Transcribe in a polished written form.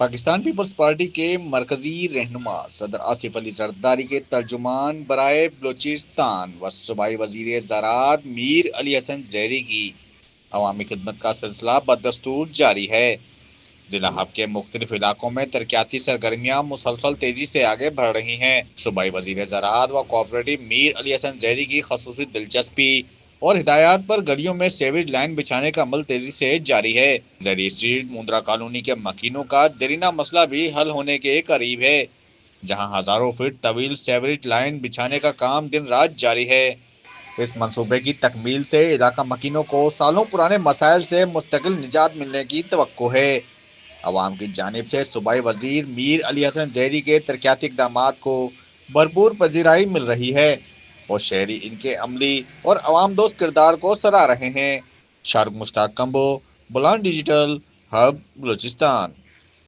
Pakistan Peoples party کے مرکزی رہنما صدر آصف علی زرداری کے ترجمان برائے بلوچستان و صوبائی وزیر زراعت میر علی حسن زیری کی عوامی خدمت کا سلسلہ بدستور جاری ہے۔ ضلع ہب کے مختلف علاقوں میں ترقیاتی سرگرمیاں مسلسل تیزی سے آگے بڑھ رہی ہیں۔ صوبائی وزیر زراعت و کوآپریٹو میر علی حسن زیری کی خصوصی دلچسپی اور ہدایات پر گلیوں میں سیویج لائن بچھانے کا عمل تیزی سے جاری ہے۔ زیری اسٹریٹ مندرا کالونی کے مکینوں کا دیرینہ مسئلہ بھی حل ہونے کے قریب ہے، جہاں ہزاروں فٹ طویل سیویج لائن بچھانے کا کام دن رات جاری ہے۔ اس منصوبے کی تکمیل سے علاقہ مکینوں کو سالوں پرانے مسائل سے مستقل نجات ملنے کی توقع ہے۔ عوام کی جانب سے صوبائی وزیر میر علی حسن زیری کے ترقیاتی اقدامات کو بھرپور پذیرائی مل رہی ہے اور شہری ان کے عملی اور عوام دوست کردار کو سراہ رہے ہیں۔ شارق مشتاق کمبو، بلان ڈیجیٹل، ہب بلوچستان۔